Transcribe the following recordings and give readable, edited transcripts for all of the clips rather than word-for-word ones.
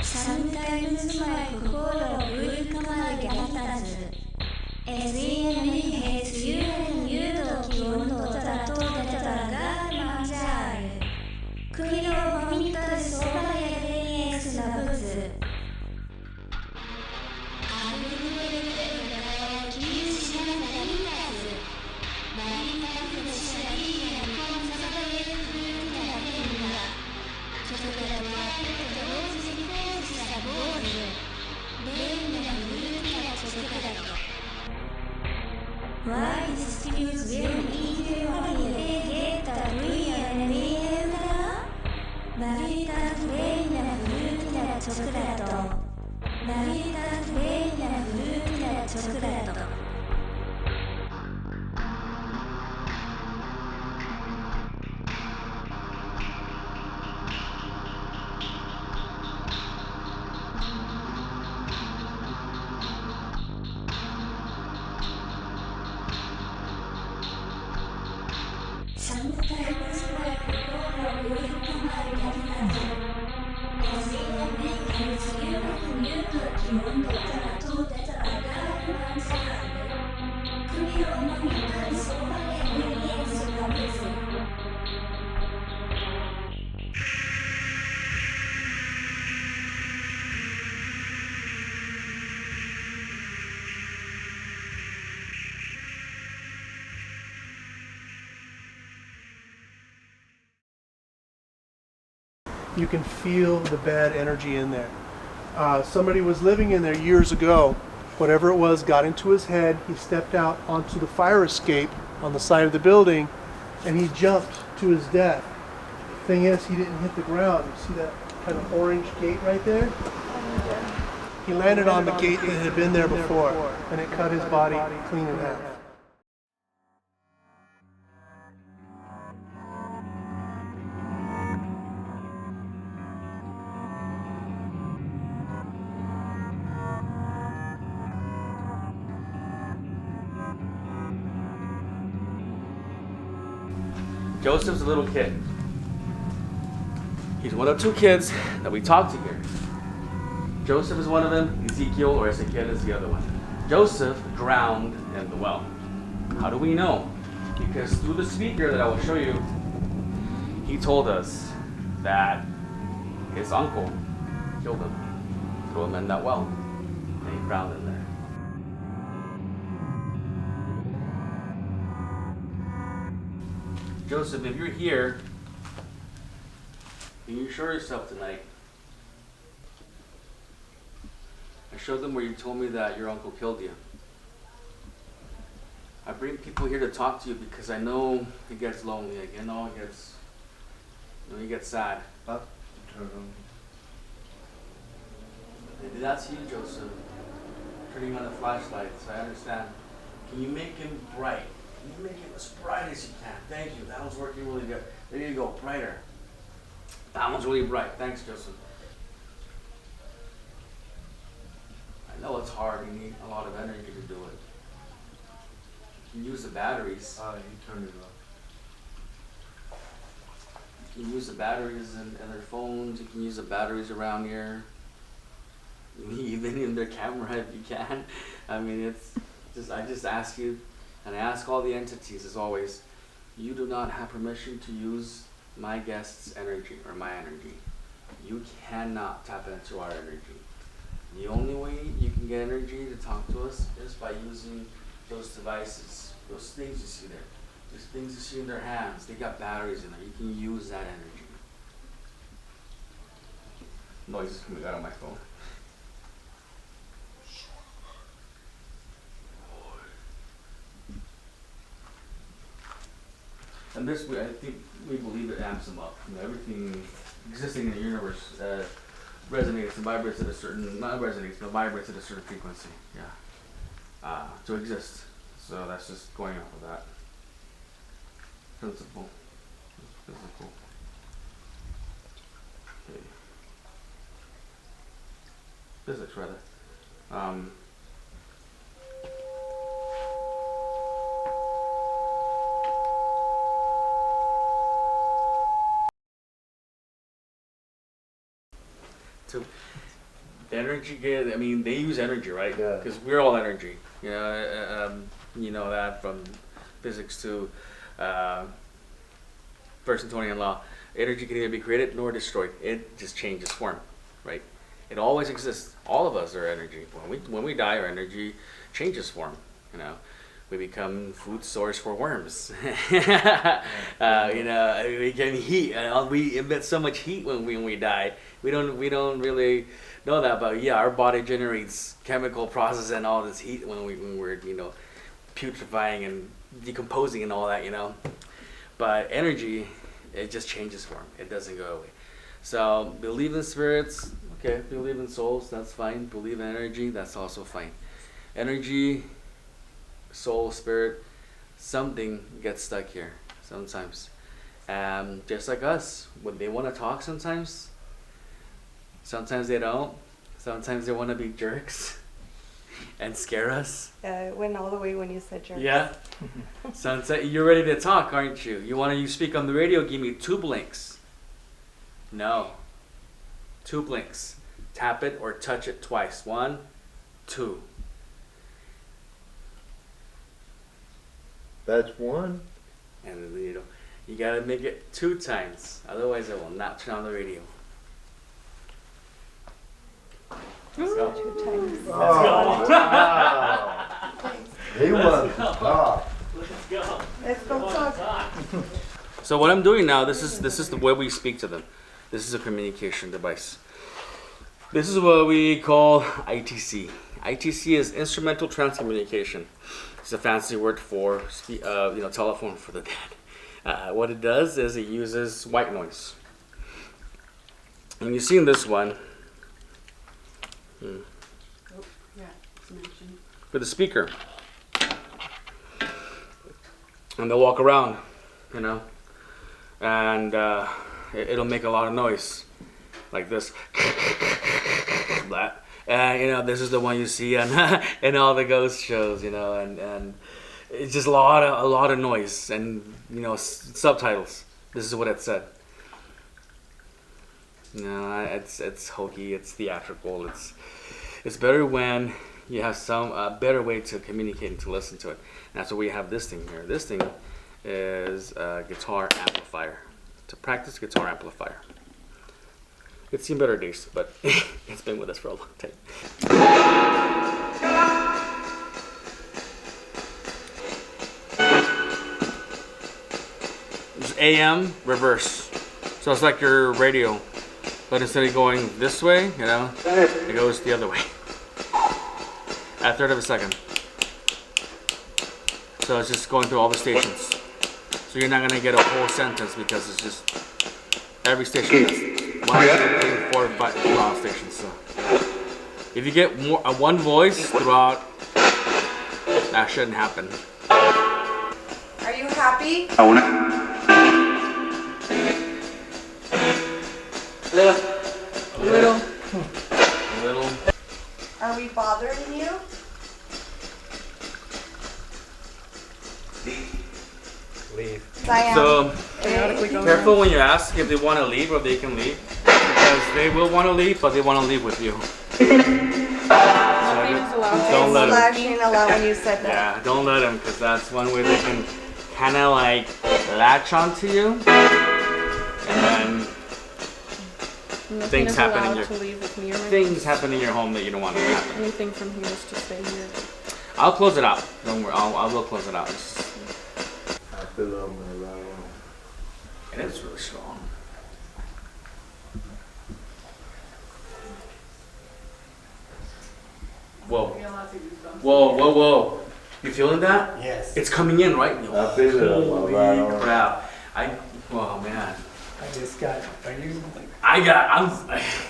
Sometimes my cocoa will come again. SEM이 해수유는 유독 기온도가 또다가 mangiare. Qui ho vomito sopra le snabuz. Why disputes will easily get a trillion real Marita Reina Fruta Cioccolato. Marita Reina Fruta Cioccolato. You can feel the bad energy in there. Somebody was living in there years ago. Whatever it was got into his head. He stepped out onto the fire escape on the side of the building and he jumped to his death. Thing is, he didn't hit the ground. You see that kind of orange gate right there? He landed on the gate that had been there before and it cut his body clean in half. Joseph's a little kid. He's one of two kids that we talk to here. Joseph is one of them, Ezekiel or Ezekiel is the other one. Joseph drowned in the well. How do we know? Because through the speaker that I will show you, he told us that his uncle killed him, threw him in that well, and he drowned in there. Joseph, if you're here, can you show yourself tonight? I showed them where you told me that your uncle killed you. I bring people here to talk to you because I know he gets lonely. I know he gets sad. They did that to you, Joseph. Turning on the flashlights, I understand. Can you make him bright? Can you make it as bright as you can? Thank you. That one's working really good. There you go, brighter. That one's really bright. Thanks, Joseph. I know it's hard. You need a lot of energy to do it. You can use the batteries. You turned it off. You can use the batteries in their phones. You can use the batteries around here. Even in their camera if you can. I mean, I just ask you, and I ask all the entities as always, you do not have permission to use my guest's energy or my energy. You cannot tap into our energy. The only way you can get energy to talk to us is by using those devices, those things you see there. Those things you see in their hands, they got batteries in there. You can use that energy. Noise is coming out of my phone. And this way, I think we believe it amps them up. You know, everything existing in the universe resonates and vibrates at a certain, not resonates, but vibrates at a certain frequency. Yeah. To exist. So that's just going off of that principle. It's physical. Okay. Physics, rather. to the energy. I mean, they use energy, right? Yeah. Because we're all energy. You know that from physics to first Newtonian law. Energy can neither be created nor destroyed. It just changes form, right? It always exists. All of us are energy. When we die, our energy changes form. You know, we become food source for worms. We can heat. We emit so much heat when we die. We don't really know that, but yeah, our body generates chemical process and all this heat when we're putrefying and decomposing and all that. But energy, it just changes form. It doesn't go away. So believe in spirits, okay. Believe in souls, that's fine. Believe in energy, that's also fine. Energy, soul, spirit, something gets stuck here sometimes. Just like us, when they want to talk sometimes they don't. Sometimes they want to be jerks and scare us. It went all the way when you said jerks. Yeah. Sunset, you're ready to talk, aren't you? You speak on the radio, give me 2 blinks. No. 2 blinks. Tap it or touch it twice. 1, 2. That's one. And you gotta make it 2 times. Otherwise it will not turn on the radio. Let's go. 2 times. Oh, wow. He wants to talk. Let's go. Let's go talk. So what I'm doing now, this is the way we speak to them. This is a communication device. This is what we call ITC. ITC is instrumental transcommunication. It's a fancy word for telephone for the dead. What it does is it uses white noise. And you see in this one, with the speaker, and they'll walk around, and it'll make a lot of noise, like this. That. This is the one you see on in all the ghost shows, and it's just a lot of noise and subtitles. This is what it said. It's hokey, it's theatrical, it's better when you have some better way to communicate and to listen to it. And that's why we have this thing here. This thing is a guitar amplifier. It's a practice guitar amplifier. It's seen better days, but it's been with us for a long time. It's AM reverse. So it's like your radio, but instead of going this way, it goes the other way. At a third of a second. So it's just going through all the stations. So you're not gonna get a whole sentence because it's just every station has 1, 2, 3, 4, 5 stations. So if you get one voice throughout, that shouldn't happen. Are you happy? Little. Are we bothering you? Leave. So careful when you ask if they want to leave or they can leave, because they will want to leave, but they want to leave with you. Don't let them. Flashing a lot when you said that. Yeah, don't let them, because that's one way they can kind of like latch onto you, and then things happen in your home that you don't want to happen. Anything from here is to stay here. I'll close it out. Don't worry. I will close it out. I feel I'm gonna ride on. And it's really strong. Whoa. Whoa. You feeling that? Yes. It's coming in, right? I feel it. I'm gonna ride Holy on. crap. Oh man. I just got. Are you? I'm.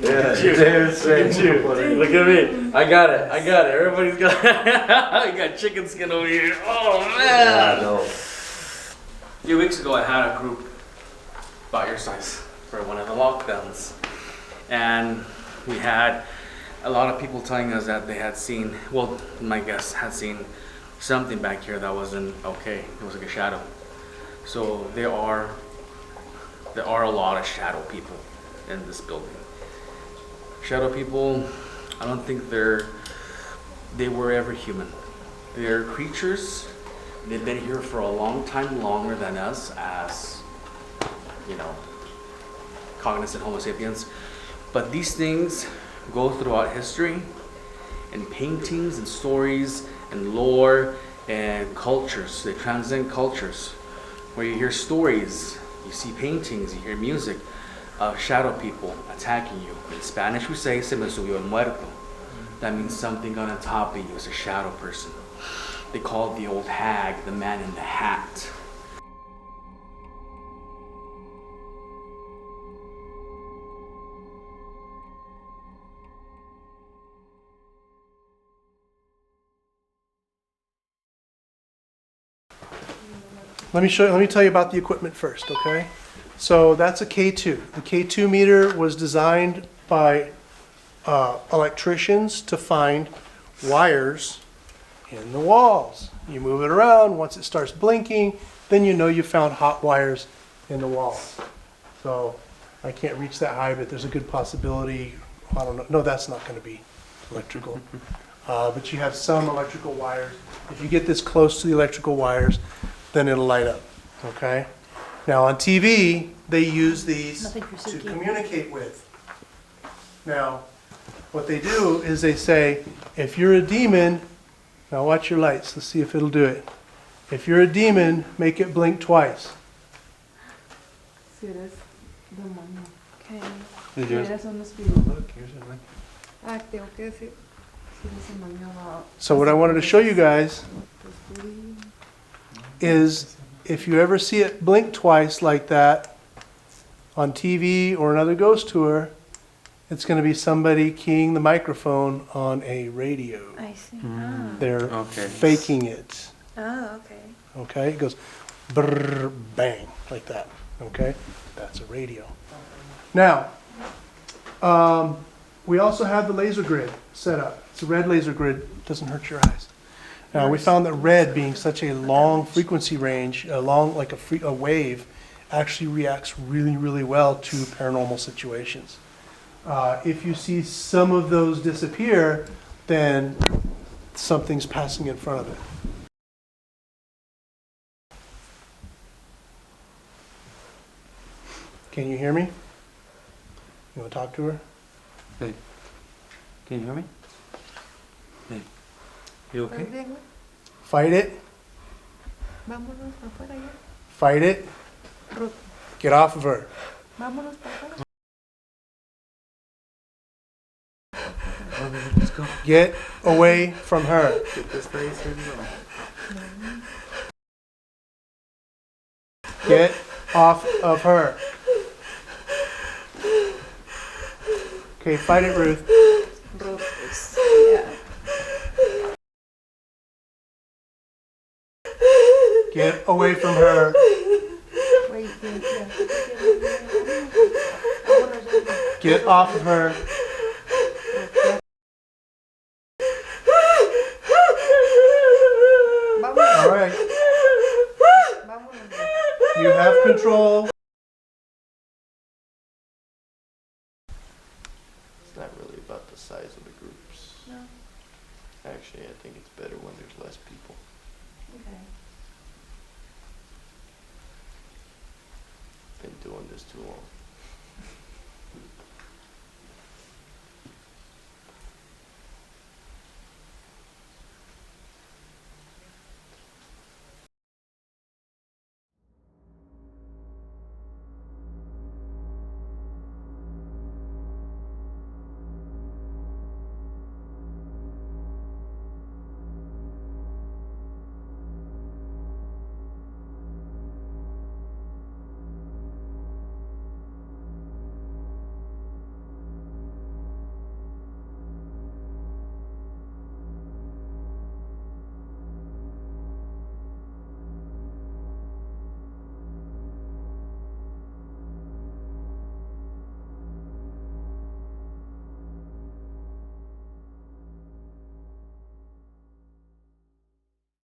Yeah, they're saying you. Look at me. I got it. Everybody's got I got chicken skin over here. Oh man. I know. A few weeks ago I had a group about your size for one of the lockdowns. And we had a lot of people telling us that they had seen, well, my guests had seen something back here that wasn't okay. It was like a shadow. So there are a lot of shadow people in this building. Shadow people, I don't think they were ever human. They're creatures. They've been here for a long time, longer than us as, you know, cognizant Homo sapiens. But these things go throughout history in paintings and stories and lore and cultures. They transcend cultures. Where you hear stories, you see paintings, you hear music of shadow people attacking you. In Spanish we say, se me subió el muerto. That means something on the top of you is a shadow person. They call it the old hag, the man in the hat. Let me tell you about the equipment first, okay? So that's a K2. The K2 meter was designed by electricians to find wires in the walls. You move it around, once it starts blinking, then you know you found hot wires in the walls. So I can't reach that high, but there's a good possibility, I don't know, no, that's not gonna be electrical. But you have some electrical wires. If you get this close to the electrical wires, then it'll light up, okay? Now on TV, they use these to communicate with. Now, what they do is they say, if you're a demon, now watch your lights, let's see if it'll do it. If you're a demon, make it blink twice. Si eres demonio. Okay. Si eres un espíritu. Look, here's a link. Ah, tengo que decir. Si eres demonio va. So what I wanted to show you guys is if you ever see it blink twice like that on TV or another ghost tour, it's going to be somebody keying the microphone on a radio. I see. They're Okay. faking it. Oh, okay. Okay, it goes brrr, bang, like that. Okay, that's a radio. Now, we also have the laser grid set up. It's a red laser grid, doesn't hurt your eyes. Now, we found that red being such a long frequency range, like a wave, actually reacts really, really well to paranormal situations. If you see some of those disappear, then something's passing in front of it. Can you hear me? You want to talk to her? Hey, can you hear me? Hey, you okay? ¿Estás bien, güey? Fight it. Vámonos para afuera ya. Fight it. Ruth, Get off of her. vámonos para afuera. Let's go. Get away from her. Get this face in. Get off of her. Okay, fight it, Ruth. Ruth, yeah. Get away from her. Wait, yeah. Get off of her. Vámonos, All right. vámonos. You have control. It's not really about the size of the groups. No. Actually, I think it's better when there's less people. Okay. Been doing this too long.